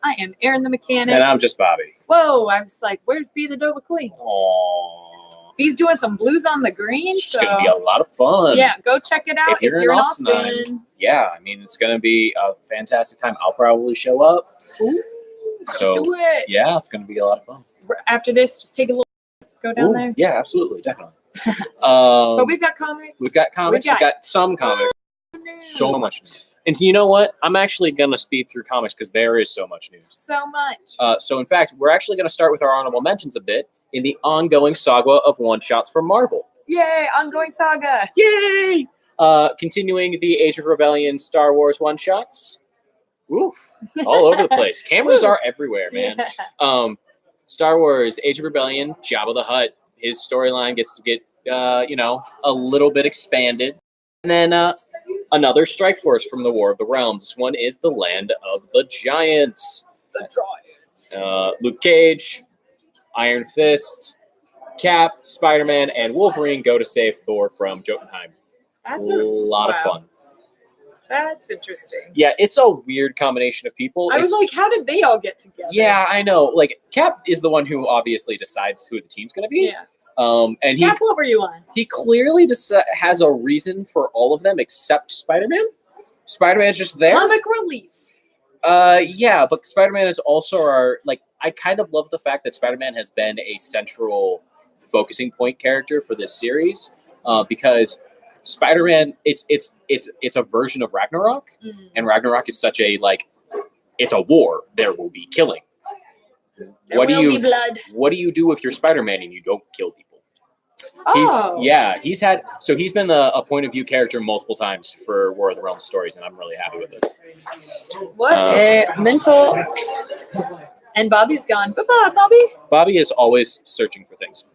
I am Aaron the mechanic. And I'm just Bobby. Whoa, I was like, where's Bee the Dova Queen? Aww. Bee's doing some blues on the green. It's So going to be a lot of fun. yeah, go check it out if you're in Austin. Yeah, I mean, it's going to be a fantastic time. I'll probably show up. Ooh, so, do it. Yeah, it's going to be a lot of fun. After this, just take a little go down there. Yeah, absolutely. Definitely. But we've got comics. We've got comics. We've got some comics. So much news. And you know what? I'm actually going to speed through comics because there is so much news. So much. So, in fact, we're actually going to start with our honorable mentions a bit in the ongoing saga of one-shots from Marvel. Yay! Ongoing saga. Yay! Continuing the Age of Rebellion Star Wars one-shots. Oof. All over the place. Cameras are everywhere, man. Yeah. Star Wars Age of Rebellion, Jabba the Hutt. His storyline gets to get, a little bit expanded. And then another Strike Force from the War of the Realms. This one is the Land of the Giants. The Giants. Luke Cage, Iron Fist, Cap, Spider-Man, and Wolverine go to save Thor from Jotunheim. That's a lot of fun. That's interesting. Yeah, it's a weird combination of people. I was like, how did they all get together? Yeah, I know. Like, Cap is the one who obviously decides who the team's going to be. Yeah. And Cap, what were you on? He clearly has a reason for all of them except Spider-Man. Spider-Man's just there. Comic relief. Yeah, but Spider-Man is also I kind of love the fact that Spider-Man has been a central focusing point character for this series, because Spider-Man, it's a version of Ragnarok, and Ragnarok is such a it's a war. There will be killing. There will be blood. What do you do if you're Spider-Man and you don't kill people? Oh. He's been a point of view character multiple times for War of the Realms stories, and I'm really happy with it. What a mental. And Bobby's gone. Bye-bye, Bobby. Bobby is always searching for things.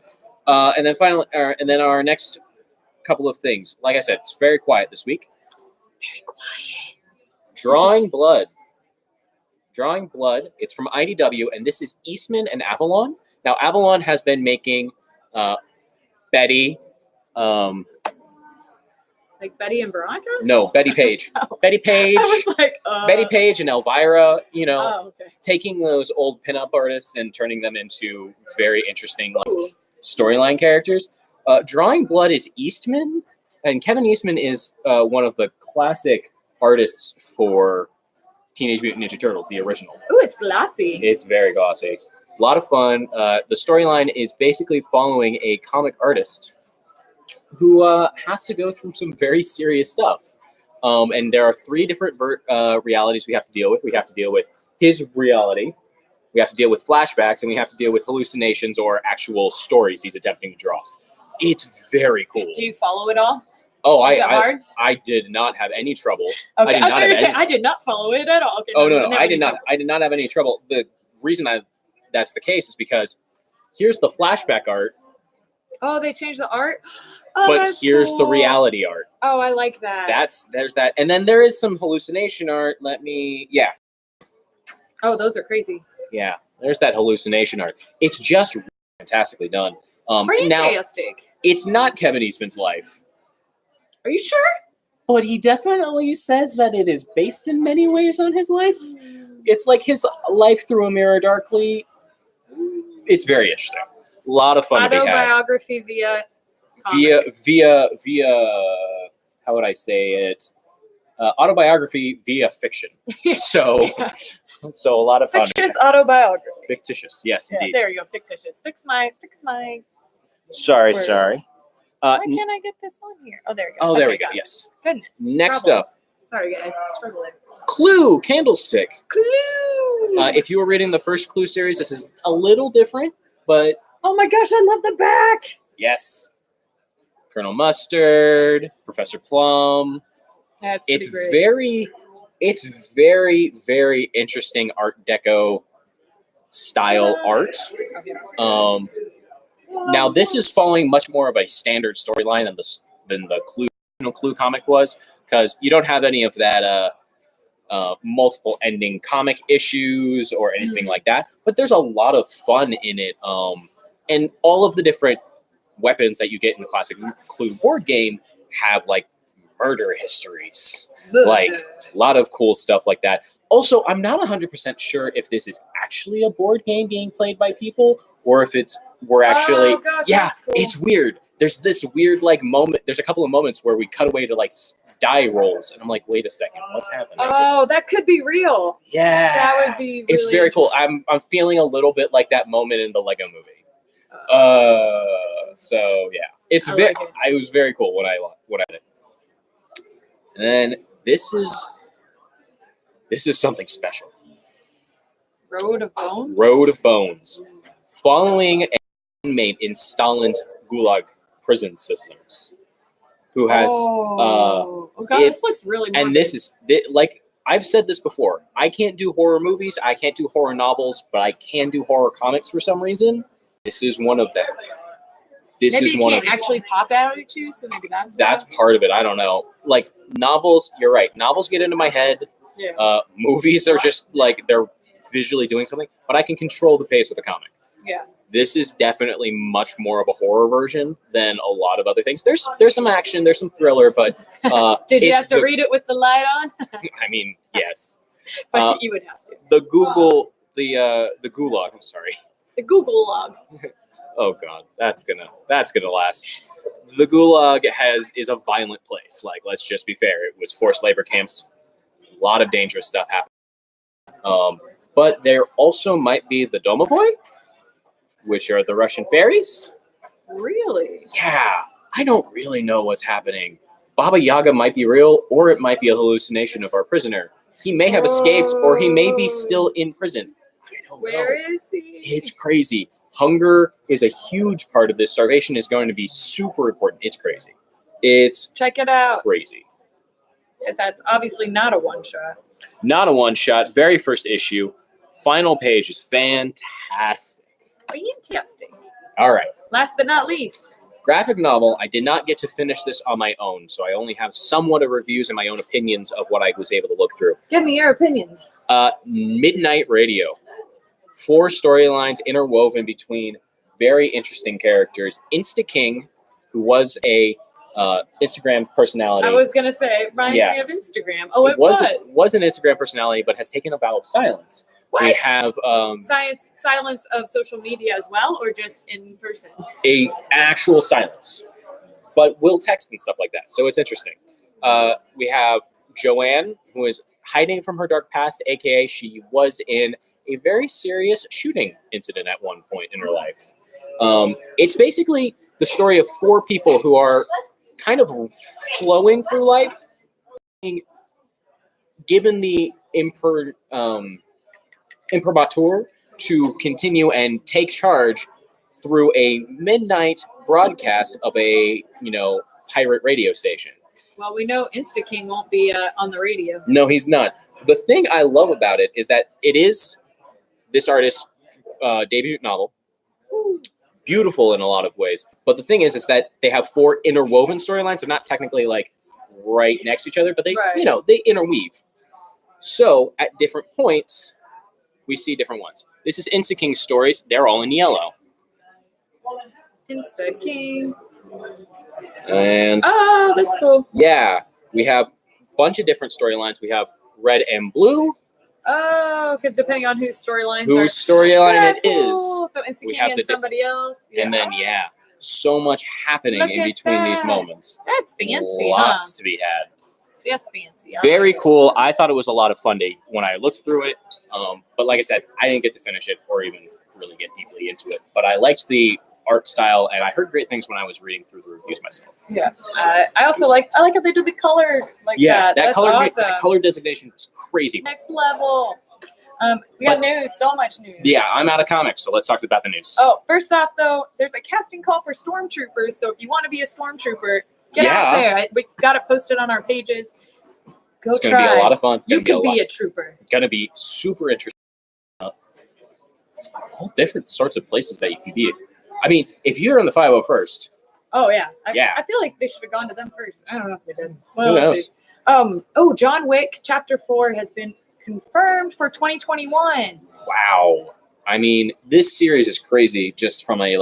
And then finally, our next couple of things. Like I said, it's very quiet this week. Very quiet. Drawing Blood. Drawing Blood. It's from IDW, and this is Eastman and Avalon. Now, Avalon has been making Betty. Like Betty and Veronica? No, Betty Page. Oh. Betty Page. I was like, Betty Page and Elvira, okay. taking those old pinup artists and turning them into very interesting storyline characters. Drawing Blood is Eastman, and Kevin Eastman is one of the classic artists for Teenage Mutant Ninja Turtles, the original. Ooh, it's glossy. It's very glossy. A lot of fun. The storyline is basically following a comic artist who has to go through some very serious stuff. And there are three different realities we have to deal with. We have to deal with his reality, we have to deal with flashbacks, and we have to deal with hallucinations or actual stories he's attempting to draw. It's very cool. Do you follow it all? Oh, hard? I did not have any trouble. Okay, I did not follow it at all. Okay, no, I did not. I did not have any trouble. The reason that's the case is because here's the flashback art. Oh, they changed the art? Oh, but here's cool. the reality art. Oh, I like that. There's that. And then there is some hallucination art. Oh, those are crazy. Yeah, there's that hallucination art. It's just fantastically done. Fantastic. Now, it's not Kevin Eastman's life. Are you sure? But he definitely says that it is based in many ways on his life. It's like his life through a mirror darkly. It's very interesting. A lot of fun to be had. Autobiography via how would I say it? Autobiography via fiction. So, so a lot of fun. Fictitious autobiography. Fictitious, yes, indeed. There you go, fictitious. Fix my. Sorry. Why can't I get this on here? Oh, there you go. Oh, there we go. Yes. Goodness. Next up. Sorry, guys. Struggling. Clue Candlestick. Clue. If you were reading the first Clue series, this is a little different, but oh my gosh, I love the back. Yes. Colonel Mustard, Professor Plum. That's it's great. It's very, very interesting Art Deco style art. Now this is following much more of a standard storyline than the Clue comic was, because you don't have any of that multiple ending comic issues or anything like that. But there's a lot of fun in it, and all of the different weapons that you get in the classic Clue board game have like murder histories, like a lot of cool stuff like that. Also, I'm not 100% sure if this is actually a board game being played by people or if we're actually. Oh, gosh, yeah, that's cool. it's weird. There's this weird like moment. There's a couple of moments where we cut away to like die rolls, and I'm like, wait a second, what's happening? Oh, that could be real. Yeah, That would be. Really it's very cool. interesting. I'm feeling a little bit like that moment in the Lego movie. So yeah, it's I very. like it. It was very cool when I did. And then this is something special. Road of Bones. Road of Bones, following an inmate in Stalin's Gulag prison systems, who has Oh god, it- this looks really. Morbid. and this is like I've said this before. I can't do horror movies. I can't do horror novels, but I can do horror comics for some reason. This is one of them. This maybe is it one can't of actually pop out at you, so maybe that's part of it. I don't know. Like novels, you're right. Novels get into my head. Yeah. Movies are just like they're visually doing something, but I can control the pace of the comic. Yeah. This is definitely much more of a horror version than a lot of other things. There's some action, there's some thriller, but Did you it's have to read it with the light on? I mean, yes. But you would have to. The Gulag. I'm sorry. The Google log. Oh God, that's gonna last. The Gulag is a violent place. Like, let's just be fair. It was forced labor camps. A lot of dangerous stuff happened. But there also might be the Domovoi, which are the Russian fairies. Really? Yeah, I don't really know what's happening. Baba Yaga might be real, or it might be a hallucination of our prisoner. He may have escaped, or he may be still in prison. I don't know. Where is he? It's crazy. Hunger is a huge part of this. Starvation is going to be super important. It's crazy. It's Check it out. crazy. That's obviously not a one shot. Not a one-shot. Very first issue. Final page is fantastic. Fantastic. All right. Last but not least. Graphic novel. I did not get to finish this on my own, so I only have somewhat of reviews and my own opinions of what I was able to look through. Give me your opinions. Midnight Radio. 4 storylines interwoven between very interesting characters. Insta King, who was a Instagram personality. I was gonna say, it reminds Yeah. me of Instagram. Oh, it was was. an Instagram personality, but has taken a vow of silence. What? We have Silence of social media as well, or just in person? a actual silence, but will text and stuff like that. So it's interesting. We have Joanne, who is hiding from her dark past, aka she was in a very serious shooting incident at one point in her life. It's basically the story of 4 people who are kind of flowing through life, being given the imprimatur to continue and take charge through a midnight broadcast of a pirate radio station. Well, we know Insta King won't be on the radio. No, he's not. The thing I love about it is that it is this artist's debut novel. Beautiful in a lot of ways. But the thing is that they have 4 interwoven storylines. They're not technically like right next to each other, but they, Right. they interweave. So at different points, we see different ones. This is Insta King's stories. They're all in yellow. Insta King. And Oh, that's cool. yeah, we have a bunch of different storylines. We have red and blue. Oh, because depending on whose storylines Whose are. storyline That's it is. cool. So Insta We King have and the di- somebody else. And then, so much happening Look in at between these that. moments. That's fancy, Lots to be had. That's fancy. I Very like it. cool. I thought it was a lot of fun when I looked through it. But like I said, I didn't get to finish it or even really get deeply into it. But I liked the art style, and I heard great things when I was reading through the reviews myself. Yeah. I also like how they did the color like that. that That's color awesome. that color designation is crazy. Next level. We got news. So much news. Yeah, I'm out of comics, so let's talk about the news. Oh, first off, though, there's a casting call for stormtroopers. So if you want to be a stormtrooper, get out there. We got it posted on our pages. Go it's try. gonna be a lot of fun. You could be a trooper. Gonna be super interesting. It's all different sorts of places that you can be. I mean, if you're in the 501st, Oh yeah. Yeah. I feel like they should have gone to them first. I don't know if they did. who knows? See. John Wick Chapter 4 has been confirmed for 2021. Wow. I mean, this series is crazy just from a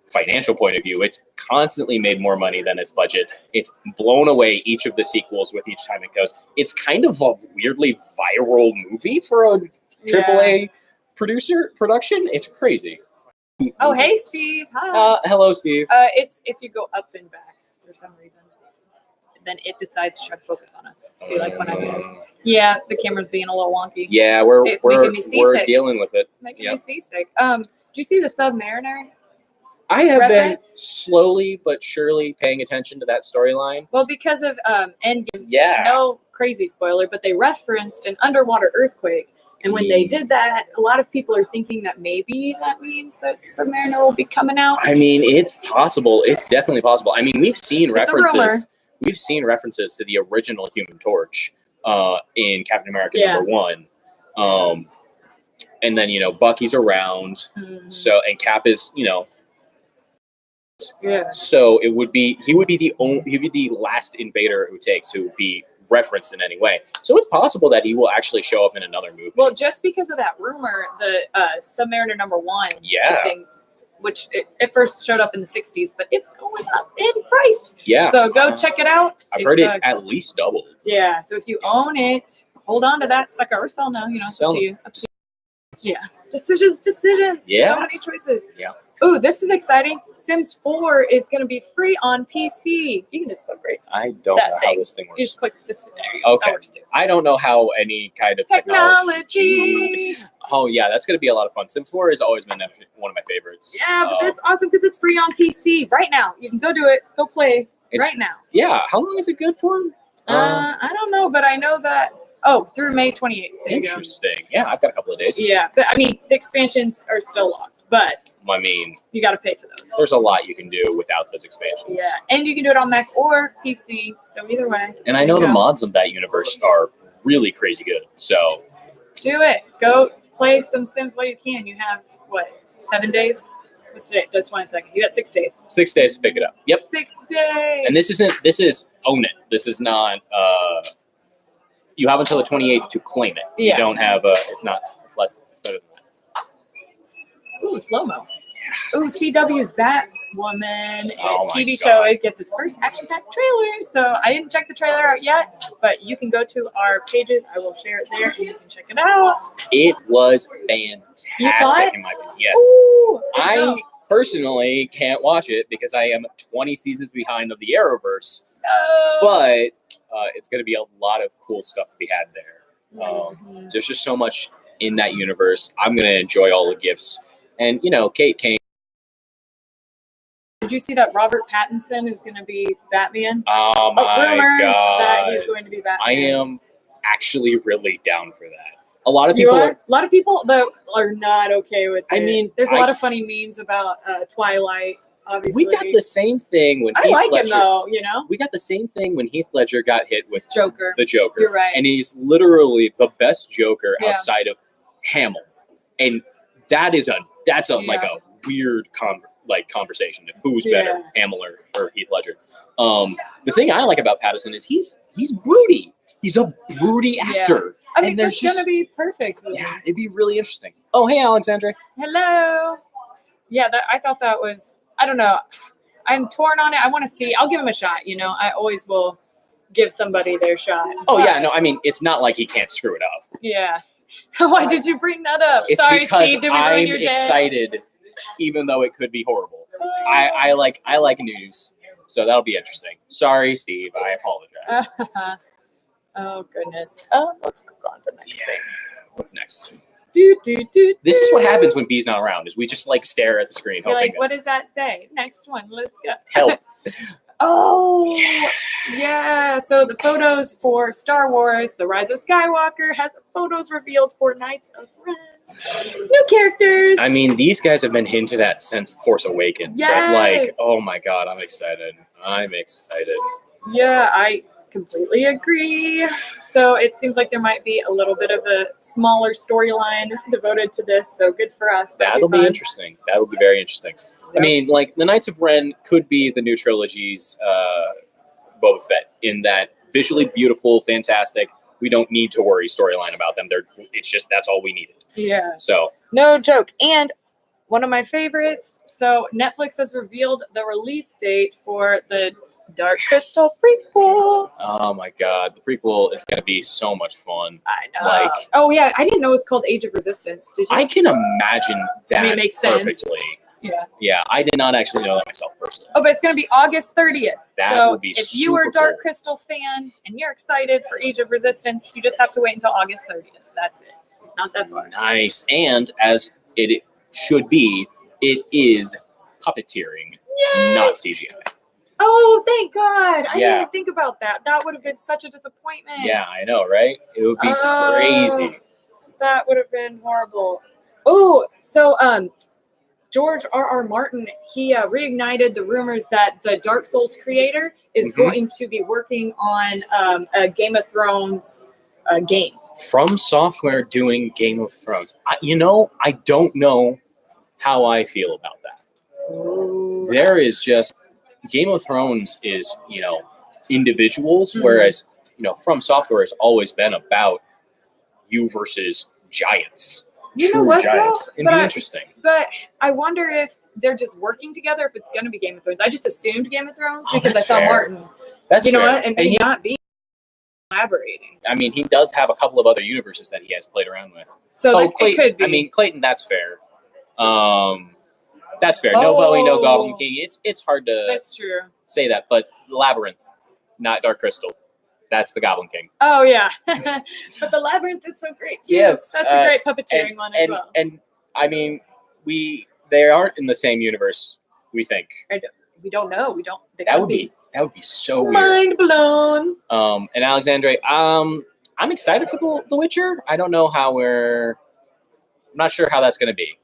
financial point of view. It's constantly made more money than its budget. It's blown away each of the sequels with each time it goes. It's kind of a weirdly viral movie for a AAA production. It's crazy. Oh, hey, Steve. Hi. Hello, Steve. It's if you go up and back for some reason, then it decides to try to focus on us. See, like when I move. Yeah, the camera's being a little wonky. Yeah, It's making me we're seasick. dealing with it. Making Yep. me seasick. Do you see the Submariner? I have Reference? been slowly but surely paying attention to that storyline. Well, because of Endgame. Yeah. No crazy spoiler, but they referenced an underwater earthquake. And when they did that, a lot of people are thinking that maybe that means that Submariner will be coming out. I mean, it's possible. It's definitely possible. I mean, we've seen It's a rumor. references. We've seen references to the original Human Torch in Captain America Yeah. #1. And then, Bucky's around. Mhm. So, and Cap is, Yeah. so he would be the last invader it would take to be referenced in any way. So it's possible that he will actually show up in another movie. Well, just because of that rumor, the Submariner #1 Yeah. is being, which it first showed up in the 60s, but it's going up in price. Yeah. So go check it out. I've It's, heard it at least doubled. Yeah. So if you own it, hold on to that sucker or sell now. Sell Up to you. Up to you. Yeah. Decisions. Yeah. So many choices. Yeah. Ooh, this is exciting. Sims 4 is going to be free on PC. You can just click right. I don't That know how thing. this thing You works. just click this. There you go. Okay. That works too. I don't know how any kind of Technology. Oh yeah, that's gonna be a lot of fun. Sims 4 has always been one of my favorites. Yeah, but that's awesome because it's free on PC right now. You can go do it. Go play It's- right now. Yeah. How long is it good for? I don't know, but I know that. Oh, through May 28th. There you go. Interesting. Yeah, I've got a couple of days. Yeah, but I mean, the expansions are still locked, but I mean, you got to pay for those. there's a lot you can do without those expansions. Yeah, and you can do it on Mac or PC. So either way. And I know there the you go. mods of that universe are really crazy good. So Do it. Go play some Sims while you can. You have what, 7 days? What's today? That's 22nd. You got 6 days. 6 days to pick it up. Yep. 6 days. And this is own it. This is not you have until the 28th to claim it. You Yeah. don't have it's less it's better than that. Ooh, slow mo. Ooh, CW's Batwoman Oh my TV God. show. It gets its first action-packed trailer. So I didn't check the trailer out yet, but you can go to our pages. I will share it there, and you can check it out. It was fantastic You saw it? in my opinion. Yes. Ooh, I personally can't watch it because I am 20 seasons behind of the Arrowverse, no. but it's going to be a lot of cool stuff to be had there. Mhm. There's just so much in that universe. I'm going to enjoy all the gifts. And, Kate Kane. Did you see that Robert Pattinson is going to be Batman? Oh, my Rumors God. that he's going to be Batman. I am actually really down for that. A lot of You people are? A lot of people though are not okay with it. I mean, there's a I- lot of funny memes about Twilight. Obviously, we got the same thing when I Heath like Ledger. him though. We got the same thing when Heath Ledger got hit with Joker. the Joker. You're right. And he's literally the best Joker Yeah. outside of Hamill. And that's like Yeah. a weird conversation of who's Yeah. better, Hamill or Heath Ledger. The thing I like about Pattinson is he's broody. He's a broody Yeah. actor. I think and there's that's just- gonna be perfect. for Yeah, him. it'd be really interesting. Oh, hey, Alexandra. Hello. Yeah, I thought that was. I don't know. I'm torn on it. I want to see. I'll give him a shot. I always will give somebody their shot. Oh, yeah, But, no, I mean, it's not like he can't screw it up. Yeah. Why did you bring that up? It's Sorry, because Steve. Did we ruin I'm your day? excited, even though it could be horrible. I like news, so that'll be interesting. Sorry, Steve. I apologize. Oh goodness. Let's go on to the next thing. What's next? Do. This is what happens when B's not around. Is we just stare at the screen, You're hoping like, what does that say? Next one. Let's go. help. Oh, yeah. So the photos for Star Wars: The Rise of Skywalker has photos revealed for Knights of Ren. New characters. I mean, these guys have been hinted at since Force Awakens, but Yes. oh my god, I'm excited. Yeah, I completely agree. So it seems like there might be a little bit of a smaller storyline devoted to this. So good for us. That'll be fun. interesting. That'll be very interesting. I mean, like the Knights of Ren could be the new trilogy's Boba Fett in that visually beautiful, fantastic. We don't need to worry storyline about them. It's just that's all we needed. Yeah. So No joke. And one of my favorites. So Netflix has revealed the release date for the Dark Crystal prequel. Oh my god, the prequel is going to be so much fun. I know. Like, oh yeah, I didn't know it was called Age of Resistance. Did you? I can imagine that it makes sense. perfectly. Yeah. Yeah, I did not actually know that myself personally. Oh, but it's going to be August 30th. That so would be if you are a super Dark cool. Crystal fan and you're excited for Age of Resistance, you just have to wait until August 30th. That's it. Not that far. Nice. And as it should be, it is puppeteering, Yay! not CGI. Oh, thank God. I didn't Yeah. even think about that. That would have been such a disappointment. Yeah, I know, right? It would be Oh. crazy. That would have been horrible. Oh, so George R.R. Martin, he reignited the rumors that the Dark Souls creator is Mhm. going to be working on a Game of Thrones game. From Software doing Game of Thrones. I don't know how I feel about that. There is just Game of Thrones is, individuals, Mhm. whereas, From Software has always been about you versus giants. You know True what, giants. though? It'd But be I- interesting. But I wonder if they're just working together, if it's going to be Game of Thrones. I just assumed Game of Thrones Oh, because I that's saw fair. Martin. That's You know fair. what? And he, not be collaborating. I mean, he does have a couple of other universes that he has played around with. So it Clayton, could be. I mean, Clayton, that's fair. That's fair. No Bowie, no Oh. Goblin King. It's hard to That's true. say that, but Labyrinth, not Dark Crystal. That's the Goblin King. Oh, yeah. But the Labyrinth is so great, too. Yes, That's a great puppeteering one as well. And I mean, they aren't in the same universe. We think We don't know. We don't. They that could would be so weird. mind blown. And Alexandre, I'm excited for the Witcher. I don't know how I'm not sure how that's going to be.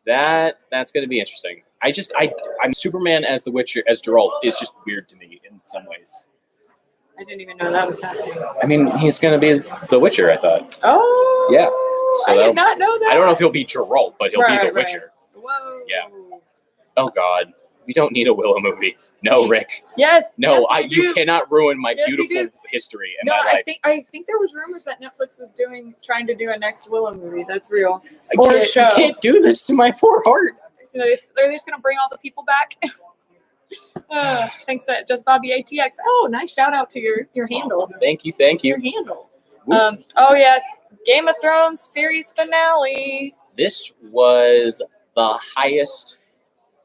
That's going to be interesting. I'm Superman as the Witcher as Geralt is just weird to me in some ways. I didn't even know that was happening. I mean, he's going to be the Witcher, I thought. Oh. Yeah. So I that'll- did not know that. I don't know if he'll be Geralt, but he'll be the Right. Witcher. Whoa. Yeah. Oh God, we don't need a Willow movie. No, Rick. Yes. No, yes, we you do. cannot ruin my Yes, we beautiful do. history and No, my life. I think there was rumors that Netflix was trying to do a next Willow movie. That's real. or a You show. can't do this to my poor heart. You know, they're just gonna bring all the people back. Thanks for that, Just Bobby ATX. Oh, nice shout out to your handle. Thank you. Your handle. Ooh. Oh yes, Game of Thrones series finale. This was the highest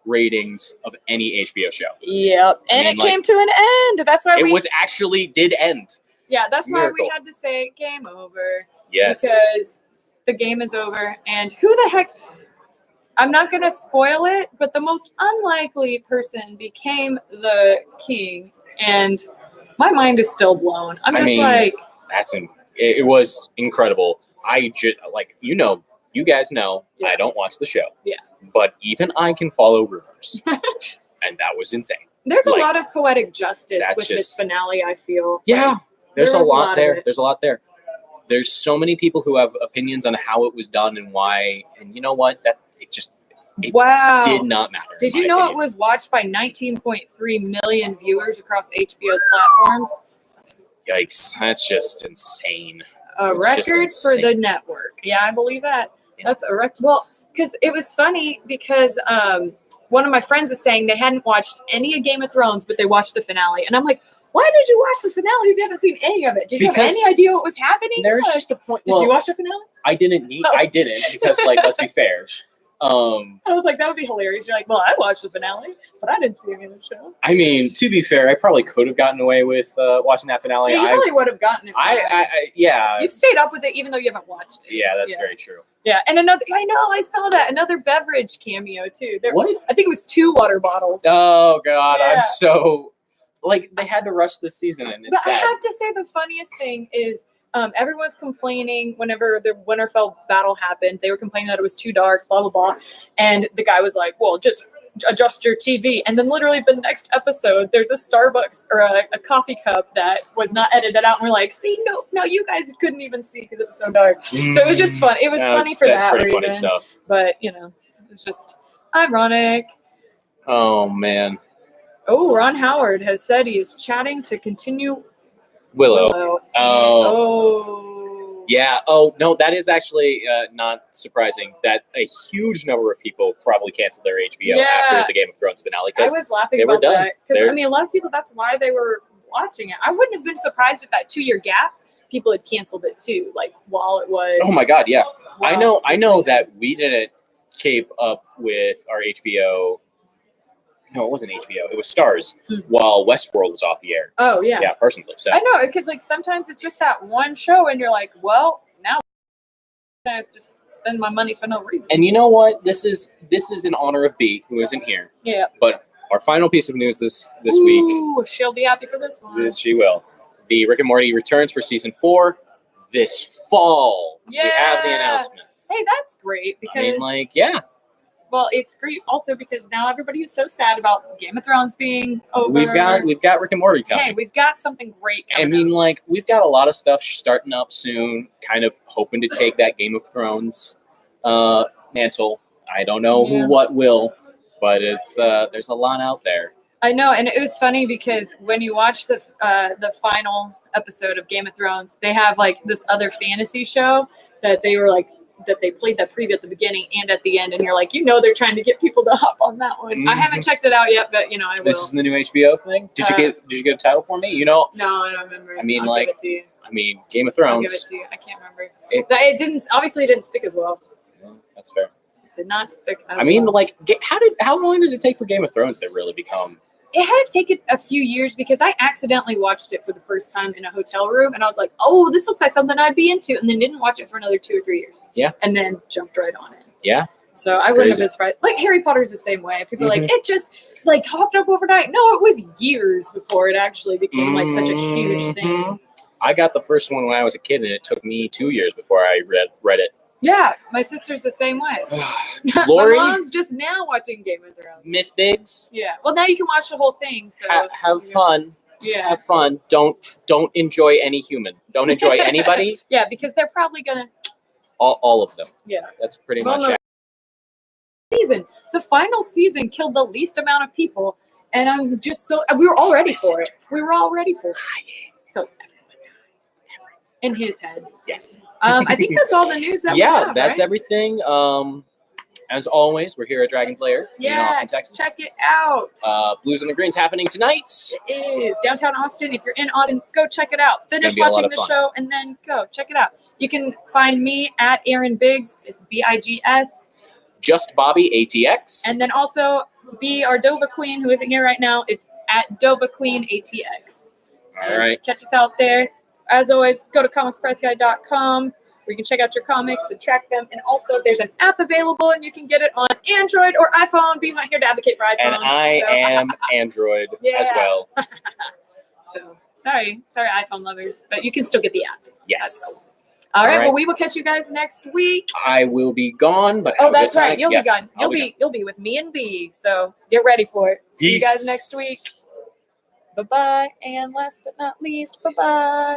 ratings of any HBO show. Yep, and mean, it came to an end. That's why Did end. Yeah, that's it's a why we miracle. had to say game over. Yes. Because the game is over, and who the heck? I'm not gonna spoil it, but the most unlikely person became the king, and my mind is still blown. I'm I just mean, like, it was incredible. I just you guys know Yeah. I don't watch the show. Yeah. But even I can follow rumors. And that was insane. there's a like, lot of poetic justice that's with this just- finale. I feel. Yeah. There's a was lot of there. it. There's a lot there. There's so many people who have opinions on how it was done and why. And you know what? It Wow. did not matter. Did in you my know it opinion. was watched by 19.3 million viewers across HBO's platforms? Yikes. That's just insane. A It's just record for insane. the network. Yeah, I believe that. That's a record. Well, because it was funny because one of my friends was saying they hadn't watched any of Game of Thrones, but they watched the finale. And I'm like, why did you watch the finale if you haven't seen any of it? Did you have Because any idea what was happening? There's Like, just a point. did you watch the finale? I didn't need. Oh. I didn't because, let's be fair. I was like, that would be hilarious. You're like, well, I watched the finale, but I didn't see any of the show. I mean, to be fair, I probably could have gotten away with watching that finale. Yeah, you probably would have gotten it. Yeah, You've stayed up with it even though you haven't watched it. yeah, that's very true. Yeah, and another, I know, I saw that. Another beverage cameo, too. What? I think it was 2 water bottles. Oh God, Yeah. I'm so they had to rush this season, and But it's I sad. have to say the funniest thing is everyone's complaining whenever the Winterfell battle happened. They were complaining that it was too dark, blah, blah, blah. And the guy was like, well, just adjust your TV. And then literally the next episode, there's a Starbucks or a coffee cup that was not edited out. And we're like, see, no, you guys couldn't even see because it was so dark. So it was just fun. It was funny for that's that pretty reason. funny stuff. But, it was just ironic. Oh man, Oh, Ron Howard has said he is chatting to continue Willow. Willow. Oh. Oh. Yeah. Oh no, that is actually not surprising. That a huge number of people probably canceled their HBO Yeah. after the Game of Thrones finale I because was laughing they were about done. that because They're- I mean, a lot of people. That's why they were watching it. I wouldn't have been surprised if that 2-year gap, people had canceled it too. Like while it was. oh my god, yeah. I know between that we didn't keep up with our HBO. No, it wasn't HBO. It was Stars while Westworld was off the air. Oh yeah. Yeah, personally. So I know because like sometimes it's just that one show, and you're like, well, now I'm gonna just spend my money for no reason. and you know what? This is in honor of B, who isn't here. Yeah. But our final piece of news this week. Ooh, she'll be happy for this one. Yes, she will. The Rick and Morty returns for season 4 this fall. We have the Yeah. announcement. Hey, that's great because I mean, like, yeah, well, it's great also because now everybody is so sad about Game of Thrones being over. we've got Rick and Morty coming. Hey, we've got something great I coming mean, up. like, we've got a lot of stuff starting up soon, kind of hoping to take that Game of Thrones mantle. I don't know Yeah. what will, but it's there's a lot out there. I know, and it was funny because when you watch the final episode of Game of Thrones, they have like this other fantasy show that they were like that they played that preview at the beginning and at the end, and you're like, they're trying to get people to hop on that one. I haven't checked it out yet, but I will. This is the new HBO thing. Did you get a title for me? No, I don't remember. I mean, I'll like, give it to you. Game of I'll give Thrones. it to you. I can't remember. It- It didn't. Obviously, it didn't stick as well. That's fair. It did not stick. I mean, like, how long did it take for Game of Thrones to really become? It had taken a few years because I accidentally watched it for the first time in a hotel room, and I was like, "Oh, this looks like something I'd be into," and then didn't watch it for another 2 or 3 years. Yeah. And then jumped right on it. Yeah. So It's I wouldn't crazy. have been surprised. Like Harry Potter's the same way. People are Mhm. like, it just like hopped up overnight. No, it was years before it actually became like such a huge thing. Mhm. I got the first one when I was a kid, and it took me 2 years before I read it. Yeah, my sister's the same way. Lori, My mom's just now watching Game of Thrones. Miss Biggs, Yeah. Well, now you can watch the whole thing. So have fun. yeah, Have fun. Don't enjoy any human. Don't enjoy anybody. yeah, because they're probably gonna. All of them. Yeah. That's pretty Well, much no. it. Season. The final season killed the least amount of people, and I'm just so we were all ready for it. We were all ready for it. So in his head. Yes. I think that's all the news that we Yeah, have, that's right? everything. As always, we're here at Dragon's Lair in Yeah, Austin, Texas. check it out. Blues and the Green's happening tonight. It is downtown Austin. If you're in Austin, go check it out. gonna Finish be a lot watching of the fun. show and then go check it out. You can find me at Aaron Biggs. It's Biggs. Just Bobby ATX. And then also be our Dova Queen, who isn't here right now. It's at Dova Queen ATX. All right. Catch us out there. As always, go to comicspressguy.com where you can check out your comics and track them. And also, there's an app available, and you can get it on Android or iPhone. B's not here to advocate for iPhones. And I am Android as Yeah. well. So sorry, iPhone lovers, but you can still get the app. Yes. All right. All right. Well, we will catch you guys next week. I will be gone, but Oh, have a good that's right. time. You'll Yes, be gone. I'll You'll be with me and B. So get ready for it. See you guys Peace. next week. Bye bye. And last but not least, bye bye.